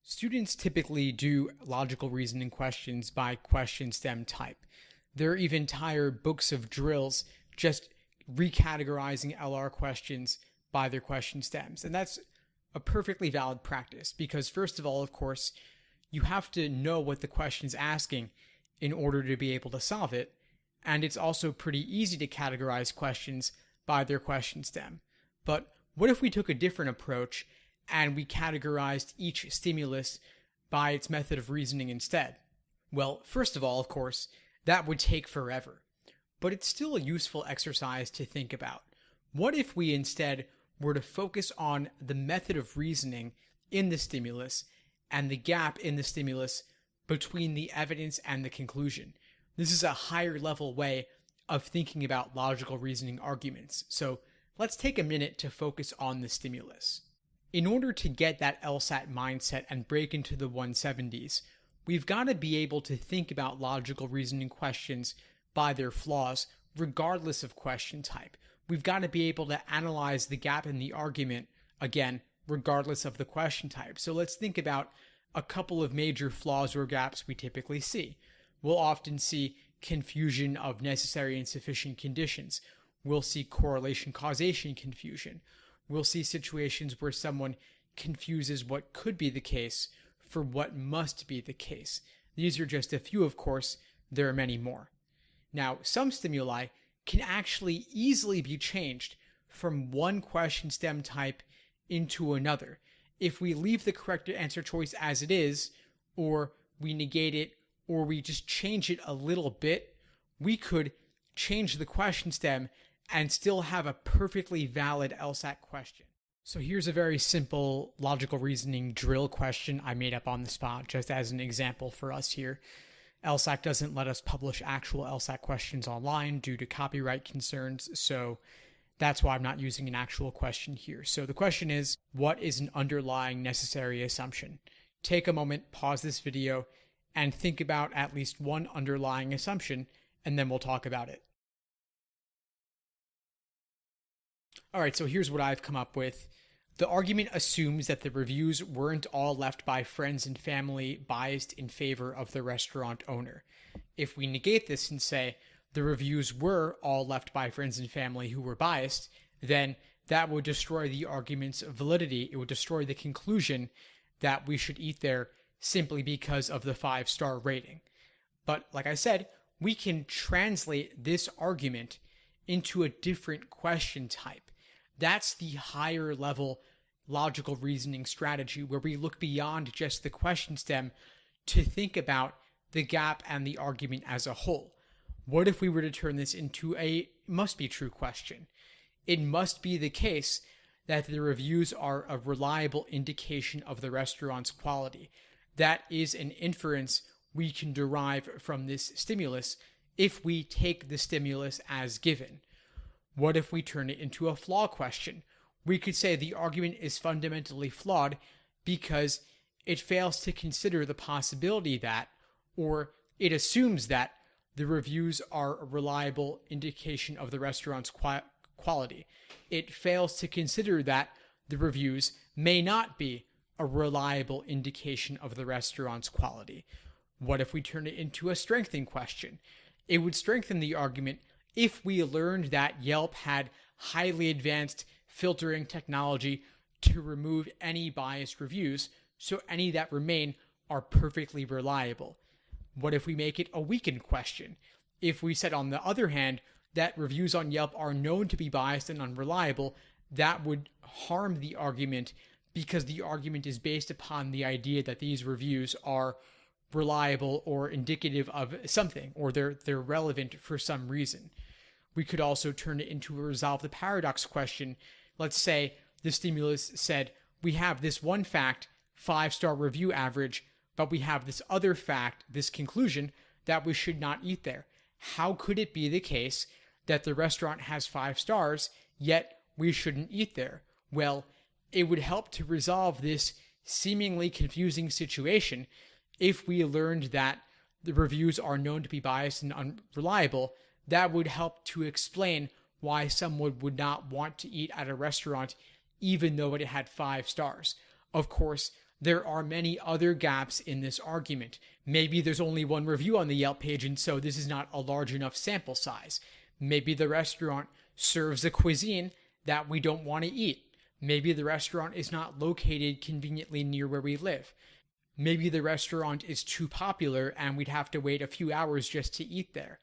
Students typically do logical reasoning questions by question stem type. There are even entire books of drills just recategorizing LR questions by their question stems. And that's a perfectly valid practice because, first of all, of course, you have to know what the question's asking in order to be able to solve it. And it's also pretty easy to categorize questions by their question stem. But what if we took a different approach and we categorized each stimulus by its method of reasoning instead? Well, first of all, of course, that would take forever. But it's still a useful exercise to think about. What if we instead were to focus on the method of reasoning in the stimulus and the gap in the stimulus between the evidence and the conclusion? This is a higher level way of thinking about logical reasoning arguments. So let's take a minute to focus on the stimulus. In order to get that LSAT mindset and break into the 170s, we've got to be able to think about logical reasoning questions by their flaws, regardless of question type. We've got to be able to analyze the gap in the argument, again, regardless of the question type. So let's think about a couple of major flaws or gaps we typically see. We'll often see confusion of necessary and sufficient conditions. We'll see correlation causation confusion. We'll see situations where someone confuses what could be the case for what must be the case. These are just a few, of course. There are many more. Now, some stimuli can actually easily be changed from one question stem type into another. If we leave the correct answer choice as it is, or we negate it, or we just change it a little bit, we could change the question stem and still have a perfectly valid LSAT question. So here's a very simple logical reasoning drill question I made up on the spot just as an example for us here. LSAT doesn't let us publish actual LSAT questions online due to copyright concerns, so that's why I'm not using an actual question here. So the question is, what is an underlying necessary assumption? Take a moment, pause this video, and think about at least one underlying assumption, and then we'll talk about it. All right, so here's what I've come up with. The argument assumes that the reviews weren't all left by friends and family biased in favor of the restaurant owner. If we negate this and say the reviews were all left by friends and family who were biased, then that would destroy the argument's validity. It would destroy the conclusion that we should eat there simply because of the 5-star rating. But like I said, we can translate this argument into a different question type. That's the higher level logical reasoning strategy where we look beyond just the question stem to think about the gap and the argument as a whole. What if we were to turn this into a must-be-true question? It must be the case that the reviews are a reliable indication of the restaurant's quality. That is an inference we can derive from this stimulus if we take the stimulus as given. What if we turn it into a flaw question? We could say the argument is fundamentally flawed because it fails to consider the possibility that, or it assumes that, the reviews are a reliable indication of the restaurant's quality. It fails to consider that the reviews may not be a reliable indication of the restaurant's quality. What if we turn it into a strengthening question? It would strengthen the argument if we learned that Yelp had highly advanced filtering technology to remove any biased reviews, so any that remain are perfectly reliable. What if we make it a weakened question? If we said, on the other hand, that reviews on Yelp are known to be biased and unreliable, that would harm the argument because the argument is based upon the idea that these reviews are reliable or indicative of something, or they're relevant for some reason. We could also turn it into a resolve the paradox question. Let's say the stimulus said, we have this one fact, 5-star review average, but we have this other fact, this conclusion, that we should not eat there. How could it be the case that the restaurant has 5 stars, yet we shouldn't eat there? Well, it would help to resolve this seemingly confusing situation if we learned that the reviews are known to be biased and unreliable. That would help to explain why someone would not want to eat at a restaurant even though it had 5 stars. Of course, There are many other gaps in this argument. Maybe there's only one review on the Yelp page, and so this is not a large enough sample size. Maybe the restaurant serves a cuisine that we don't want to eat. Maybe the restaurant is not located conveniently near where we live. Maybe the restaurant is too popular and we'd have to wait a few hours just to eat there.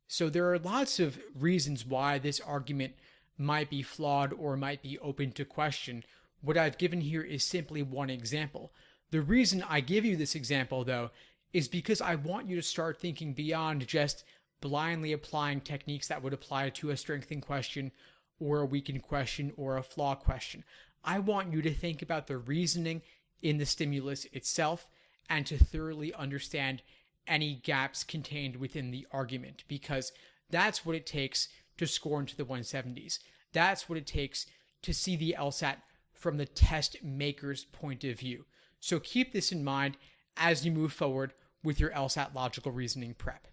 So there are lots of reasons why this argument might be flawed or might be open to question. What I've given here is simply one example. The reason I give you this example, though, is because I want you to start thinking beyond just blindly applying techniques that would apply to a strengthened question or a weakened question or a flaw question. I want you to think about the reasoning in the stimulus itself and to thoroughly understand any gaps contained within the argument, because that's what it takes to score into the 170s. That's what it takes to see the LSAT from the test maker's point of view. So keep this in mind as you move forward with your LSAT logical reasoning prep.